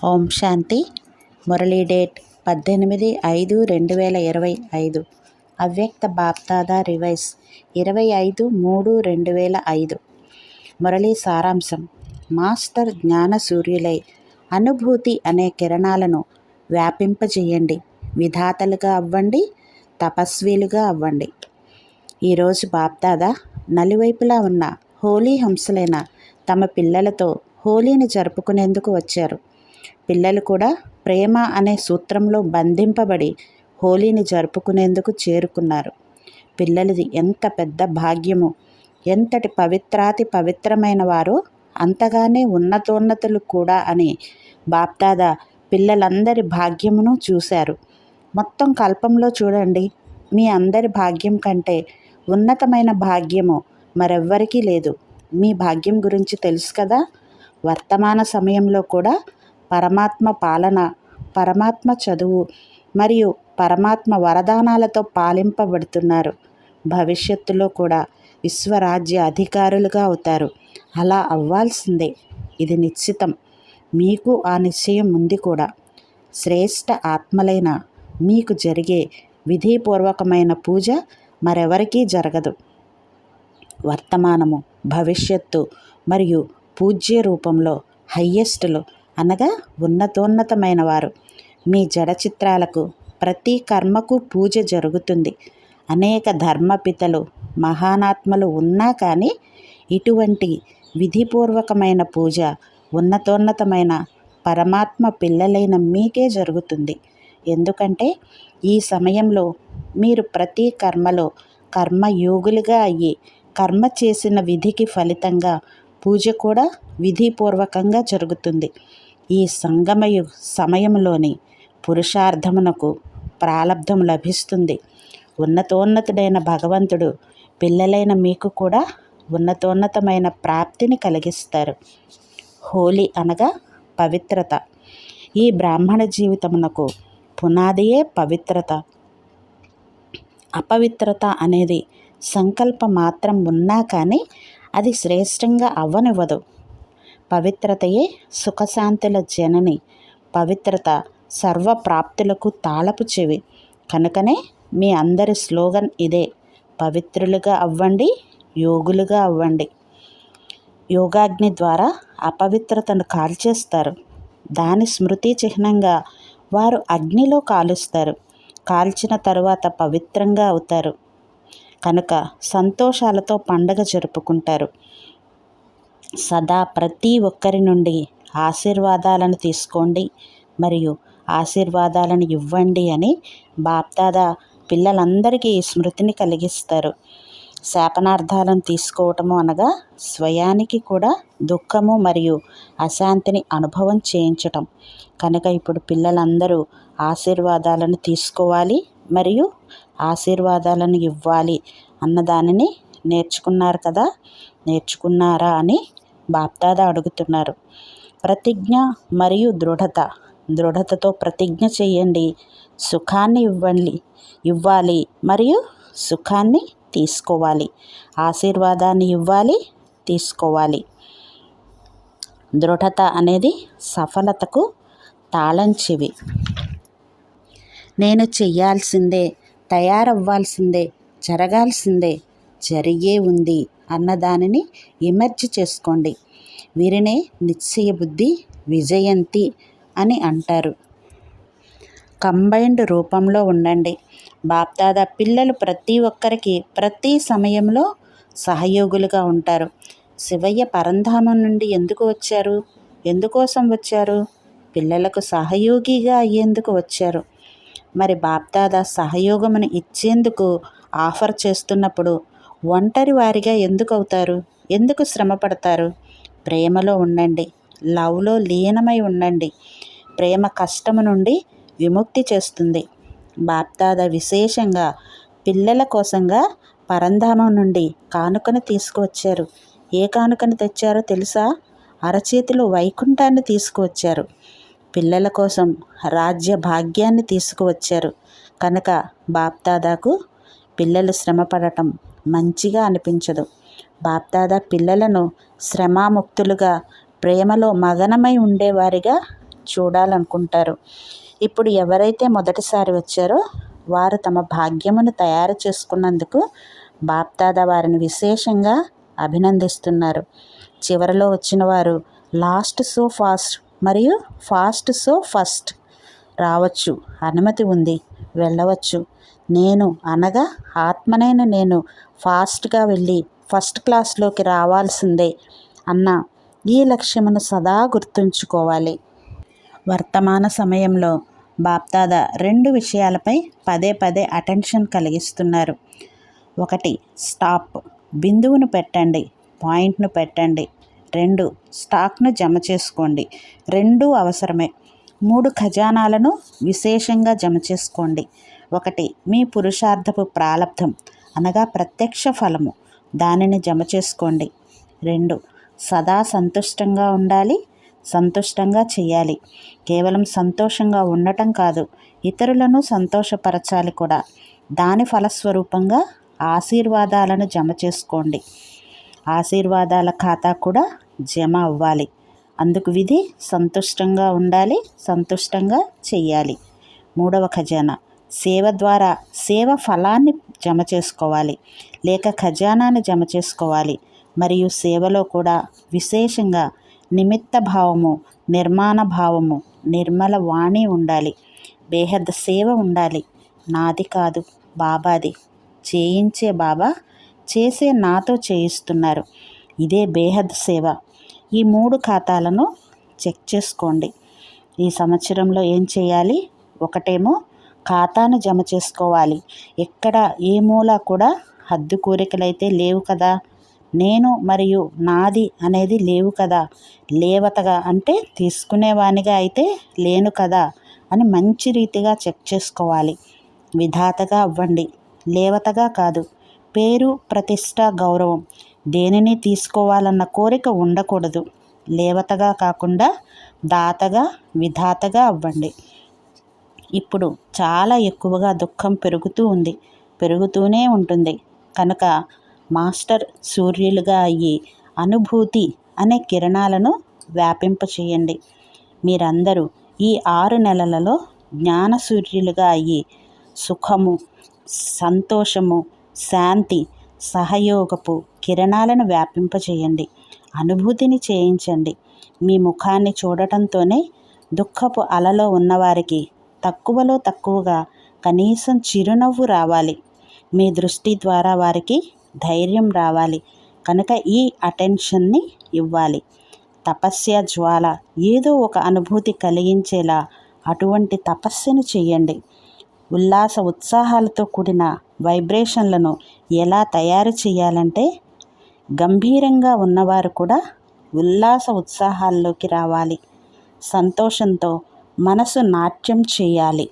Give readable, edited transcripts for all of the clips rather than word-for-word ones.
ఓం శాంతి. Murali date 18/5/2025. అవ్యక్త BapDada revise 25/3/2005. Murali సారాంశం. Master జ్ఞాన సూర్యులై అనుభూతి అనే కిరణాలను వ్యాపింపజేయండి. విధాతలుగా అవ్వండి, తపస్వీలుగా అవ్వండి. ఈరోజు బాప్దాదా నలువైపులా ఉన్న హోలీ హంసలైన తమ పిల్లలతో హోలీని జరుపుకునేందుకు వచ్చారు. పిల్లలు కూడా ప్రేమ అనే సూత్రంలో బంధింపబడి హోలీని జరుపుకునేందుకు చేరుకున్నారు. పిల్లలది ఎంత పెద్ద భాగ్యము! ఎంతటి పవిత్రాతి పవిత్రమైన వారో అంతగానే ఉన్నతోన్నతులు కూడా అని బాప్దాదా పిల్లలందరి భాగ్యమును చూశారు. మొత్తం కల్పంలో చూడండి, మీ అందరి భాగ్యం కంటే ఉన్నతమైన భాగ్యము మరెవ్వరికీ లేదు. మీ భాగ్యం గురించి తెలుసు కదా. వర్తమాన సమయంలో కూడా పరమాత్మ పాలన, పరమాత్మ చదువు మరియు పరమాత్మ వరదానాలతో పాలింపబడుతున్నారు. భవిష్యత్తులో కూడా విశ్వరాజ్య అధికారులుగా అవుతారు. అలా అవ్వాల్సిందే, ఇది నిశ్చితం. మీకు ఆ నిశ్చయం ఉంది కూడా. శ్రేష్ఠ ఆత్మలైన మీకు జరిగే విధిపూర్వకమైన పూజ మరెవరికీ జరగదు. వర్తమానము, భవిష్యత్తు మరియు పూజ్య రూపంలో హయ్యెస్టులు అనగా ఉన్నతోన్నతమైన వారు. మీ జడ చిత్రాలకు ప్రతి కర్మకు పూజ జరుగుతుంది. అనేక ధర్మపితలు, మహానాత్మలు ఉన్నా కానీ ఇటువంటి విధిపూర్వకమైన పూజ ఉన్నతోన్నతమైన పరమాత్మ పిల్లలైన మీకే జరుగుతుంది. ఎందుకంటే ఈ సమయంలో మీరు ప్రతి కర్మలో కర్మయోగులుగా అయ్యి కర్మ చేసిన విధికి ఫలితంగా పూజ కూడా విధిపూర్వకంగా జరుగుతుంది. ఈ సంగమయు సమయంలోని పురుషార్థమునకు ప్రాలబ్ధం లభిస్తుంది. ఉన్నతోన్నతుడైన భగవంతుడు పిల్లలైన మీకు కూడా ఉన్నతోన్నతమైన ప్రాప్తిని కలిగిస్తారు. హోలీ అనగా పవిత్రత. ఈ బ్రాహ్మణ జీవితమునకు పునాదియే పవిత్రత. అపవిత్రత అనేది సంకల్ప మాత్రం ఉన్నా కానీ అది శ్రేష్టంగా అవ్వనివ్వదు. పవిత్రతయే సుఖశాంతుల జనని. పవిత్రత సర్వప్రాప్తులకు తాళపు చెవి. కనుకనే మీ అందరి స్లోగన్ ఇదే: పవిత్రులుగా అవ్వండి, యోగులుగా అవ్వండి. యోగాగ్ని ద్వారా అపవిత్రతను కాల్చేస్తారు. దాని స్మృతి చిహ్నంగా వారు అగ్నిలో కాలుస్తారు. కాల్చిన తరువాత పవిత్రంగా అవుతారు. కనుక సంతోషాలతో పండగ జరుపుకుంటారు. సదా ప్రతి ఒక్కరి నుండి ఆశీర్వాదాలను తీసుకోండి మరియు ఆశీర్వాదాలను ఇవ్వండి అని బాప్దాదా పిల్లలందరికీ స్మృతిని కలిగిస్తారు. శాపనార్థాలను తీసుకోవటము అనగా స్వయానికి కూడా దుఃఖము మరియు అశాంతిని అనుభవం చేయించటం. కనుక ఇప్పుడు పిల్లలందరూ ఆశీర్వాదాలను తీసుకోవాలి మరియు ఆశీర్వాదాలను ఇవ్వాలి అన్నదానిని నేర్చుకున్నారు కదా. నేర్చుకున్నారా అని బాప్దాదా అడుగుతున్నారు. ప్రతిజ్ఞ మరియు దృఢతతో ప్రతిజ్ఞ చేయండి. సుఖాన్ని ఇవ్వాలి మరియు సుఖాన్ని తీసుకోవాలి. ఆశీర్వాదాన్ని ఇవ్వాలి, తీసుకోవాలి. దృఢత అనేది సఫలతకు తాళం చెవి. నేను చెయ్యాల్సిందే, తయారవ్వాల్సిందే, జరగాల్సిందే, జరిగే ఉంది అన్నదానిని ఇమర్జ్ చేసుకోండి. వీరినే నిశ్చయ బుద్ధి విజయంతి అని అంటారు. కంబైన్డ్ రూపంలో ఉండండి. బాప్దాదా పిల్లలు ప్రతి ఒక్కరికి ప్రతి సమయంలో సహయోగులుగా ఉంటారు. శివయ్య పరంధామం నుండి ఎందుకు వచ్చారు? ఎందుకోసం వచ్చారు? పిల్లలకు సహయోగిగా అయ్యేందుకు వచ్చారు. మరి బాప్దాదా సహయోగమును ఇచ్చేందుకు ఆఫర్ చేస్తున్నప్పుడు ఒంటరి వారిగా ఎందుకు అవుతారు? ఎందుకు శ్రమ పడతారు? ప్రేమలో ఉండండి, లవ్లో లీనమై ఉండండి. ప్రేమ కష్టము నుండి విముక్తి చేస్తుంది. బాప్దాదా విశేషంగా పిల్లల కోసంగా పరంధామం నుండి కానుకను తీసుకువచ్చారు. ఏ కానుకను తెచ్చారో తెలుసా? అరచేతిలో వైకుంఠాన్ని తీసుకువచ్చారు. పిల్లల కోసం రాజ్య భాగ్యాన్ని తీసుకువచ్చారు. కనుక బాప్దాదాకు పిల్లలు శ్రమ పడటం మంచిగా అనిపించదు. బాప్దాదా పిల్లలను శ్రమాముక్తులుగా, ప్రేమలో మగనమై ఉండేవారిగా చూడాలనుకుంటారు. ఇప్పుడు ఎవరైతే మొదటిసారి వచ్చారో వారు తమ భాగ్యమును తయారు చేసుకున్నందుకు బాప్దాదా వారిని విశేషంగా అభినందిస్తున్నారు. చివరిలో వచ్చిన వారు లాస్ట్ సో ఫాస్ట్ మరియు ఫాస్ట్ సో ఫస్ట్ రావచ్చు, అనుమతి ఉంది, వెళ్ళవచ్చు. నేను అనగా ఆత్మనైన నేను ఫాస్ట్గా వెళ్ళి ఫస్ట్ క్లాస్లోకి రావాల్సిందే అన్న ఈ లక్ష్యమును సదా గుర్తుంచుకోవాలి. వర్తమాన సమయంలో బాప్దాదా 2 విషయాలపై పదే పదే అటెన్షన్ కలిగిస్తున్నారు. 1 స్టాప్, బిందువును పెట్టండి, పాయింట్ను పెట్టండి. 2 స్టాక్ను జమ చేసుకోండి, 2 అవసరమే. 3 ఖజానాలను విశేషంగా జమ చేసుకోండి. 1 మీ పురుషార్థపు ప్రాలబ్ధం అనగా ప్రత్యక్ష ఫలము, దానిని జమ చేసుకోండి. 2 సదా సంతుష్టంగా ఉండాలి, సంతుష్టంగా చేయాలి. కేవలం సంతోషంగా ఉండటం కాదు, ఇతరులను సంతోషపరచాలి కూడా. దాని ఫలస్వరూపంగా ఆశీర్వాదాలను జమ చేసుకోండి. ఆశీర్వాదాల ఖాతా కూడా జమ అవ్వాలి. అందుకు విధి సంతుష్టంగా ఉండాలి, సంతుష్టంగా చెయ్యాలి. 3వ ఖజానా సేవ ద్వారా సేవ ఫలాన్ని జమ చేసుకోవాలి, లేక ఖజానాన్ని జమ చేసుకోవాలి. మరియు సేవలో కూడా విశేషంగా నిమిత్త భావము, నిర్మాణ భావము, నిర్మల వాణి ఉండాలి. బేహద్ సేవ ఉండాలి. నాది కాదు, బాబాది. చేయించే బాబా, చేసే నాతో చేయిస్తున్నారు. ఇదే బేహద్ సేవ. ఈ 3 ఖాతాలను చెక్ చేసుకోండి. ఈ సంవత్సరంలో ఏం చేయాలి? 1 ఖాతాను జమ చేసుకోవాలి. ఎక్కడ ఏ మూల కూడా హద్దు కోరికలైతే లేవు కదా, నేను మరియు నాది అనేది లేవు కదా, లేవతగా అంటే తీసుకునేవానిగా అయితే లేను కదా అని మంచి రీతిగా చెక్ చేసుకోవాలి. విధాతగా అవ్వండి, లేవతగా కాదు. పేరు, ప్రతిష్ట, గౌరవం దేనిని తీసుకోవాలన్న కోరిక ఉండకూడదు. లేవతగా కాకుండా దాతగా, విధాతగా అవ్వండి. ఇప్పుడు చాలా ఎక్కువగా దుఃఖం పెరుగుతూ ఉంది, పెరుగుతూనే ఉంటుంది. కనుక మాస్టర్ సూర్యులుగా అయ్యి అనుభూతి అనే కిరణాలను వ్యాపింపచేయండి. మీరందరూ ఈ 6 నెలలలో జ్ఞాన సూర్యులుగా అయ్యి సుఖము, సంతోషము, శాంతి, సహయోగపు కిరణాలను వ్యాపింపచేయండి. అనుభూతిని చేయించండి. మీ ముఖాన్ని చూడటంతోనే దుఃఖపు అలలో ఉన్నవారికి తక్కువలో తక్కువగా కనీసం చిరునవ్వు రావాలి. మీ దృష్టి ద్వారా వారికి ధైర్యం రావాలి. కనుక ఈ అటెన్షన్ని ఇవ్వాలి. తపస్య జ్వాల ఏదో ఒక అనుభూతి కలిగించేలా అటువంటి తపస్సును చేయండి. ఉల్లాస ఉత్సాహాలతో కూడిన వైబ్రేషన్లను ఎలా తయారు చేయాలంటే, గంభీరంగా ఉన్నవారు కూడా ఉల్లాస ఉత్సాహాల్లోకి రావాలి. సంతోషంతో మనసు నాట్యం చేయాలి.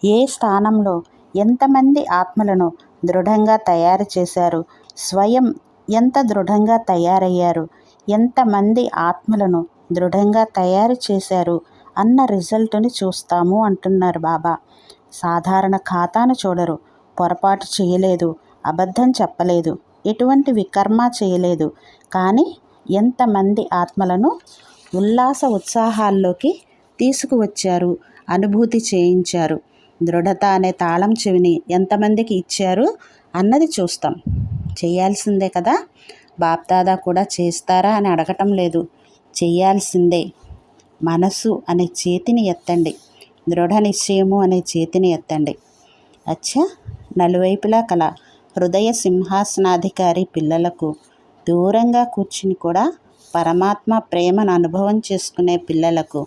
ఏ స్థానంలో ఎంతమంది ఆత్మలను దృఢంగా తయారు చేశారు, స్వయం ఎంత దృఢంగా తయారయ్యారు, ఎంతమంది ఆత్మలను దృఢంగా తయారు చేశారు అన్న రిజల్ట్ని చూస్తాము అంటున్నారు బాబా. సాధారణ ఖాతాను చూడరు. పొరపాటు చేయలేదు, అబద్ధం చెప్పలేదు, ఎటువంటి వికర్మ చేయలేదు. కానీ ఎంతమంది ఆత్మలను ఉల్లాస ఉత్సాహాల్లోకి తీసుకువచ్చారు, అనుభూతి చేయించారు, దృఢత అనే తాళం చెవిని ఎంతమందికి ఇచ్చారు అన్నది చూస్తాం. చేయాల్సిందే కదా. బాప్దాదా కూడా చేస్తారా అని అడగటం లేదు, చేయాల్సిందే. మనసు అనే చేతిని ఎత్తండి, దృఢ నిశ్చయము అనే చేతిని ఎత్తండి. అచ్చా, నలువైపులా కల హృదయ సింహాసనాధికారి పిల్లలకు దూరంగా కూర్చుని కూడా పరమాత్మ ప్రేమను అనుభవం చేసుకునే పిల్లలకు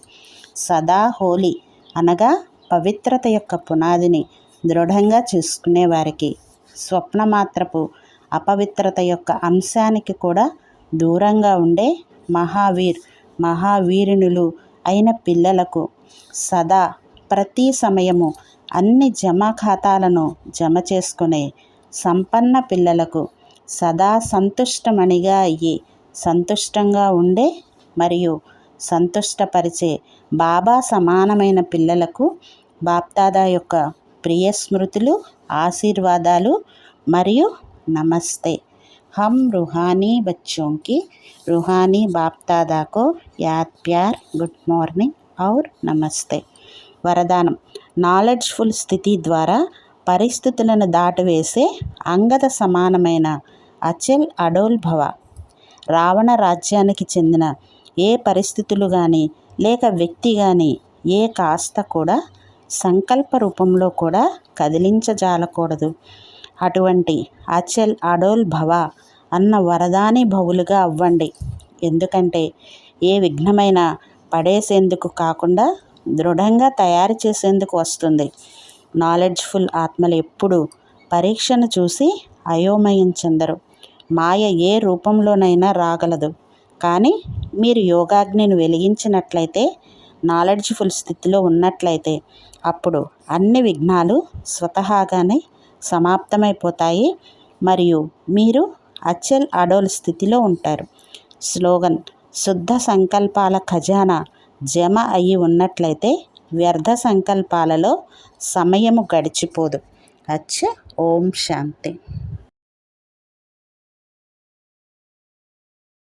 సదా హోలీ అనగా పవిత్రత యొక్క పునాదిని దృఢంగా చేసుకునే వారికి, స్వప్నమాత్రపు అపవిత్రత యొక్క అంశానికి కూడా దూరంగా ఉండే మహావీరునులు అయిన పిల్లలకు సదా ప్రతి సమయము అన్ని జమ ఖాతాలను జమ చేసుకునే సంపన్న పిల్లలకు సదా సంతుష్టమణిగా అయ్యి సంతుష్టంగా ఉండే మరియు సంతుష్టపరిచే బాబా సమానమైన పిల్లలకు బాప్దాదా యొక్క ప్రియ స్మృతులు, ఆశీర్వాదాలు మరియు నమస్తే. हम रूहानी बच्चों की रूहानी बाप दादा को याद प्यार गुड मॉर्निंग ఔర్ నమస్తే. వరదానం. నాలెడ్జ్ఫుల్ స్థితి ద్వారా పరిస్థితులను దాటివేసే అంగద సమానమైన అచల్ అడోల్ భవ. రావణ రాజ్యానికి చెందిన ఏ పరిస్థితులు కానీ లేక వ్యక్తి కానీ ఏ కాస్త కూడా సంకల్ప రూపంలో కూడా కదిలించజాలకూడదు. అటువంటి అచల్ అడోల్ భవ అన్న వరదాని భవులుగా అవ్వండి. ఎందుకంటే ఏ విఘ్నమైనా పడేసేందుకు కాకుండా దృఢంగా తయారు చేసేందుకు వస్తుంది. నాలెడ్జ్ఫుల్ ఆత్మలు ఎప్పుడూ పరీక్షను చూసి అయోమయం చెందరు. మాయ ఏ రూపంలోనైనా రాగలదు. కానీ మీరు యోగాగ్నిని వెలిగించినట్లయితే, నాలెడ్జ్ఫుల్ స్థితిలో ఉన్నట్లయితే అప్పుడు అన్ని విఘ్నాలు స్వతహాగానే సమాప్తమైపోతాయి మరియు మీరు అచల్ అడోల్ స్థితిలో ఉంటారు. స్లోగన్. శుద్ధ సంకల్పాల ఖజానా జమ అయి ఉన్నట్లయితే వ్యర్థ సంకల్పాలలో సమయము గడిచిపోదు. ఓం శాంతి.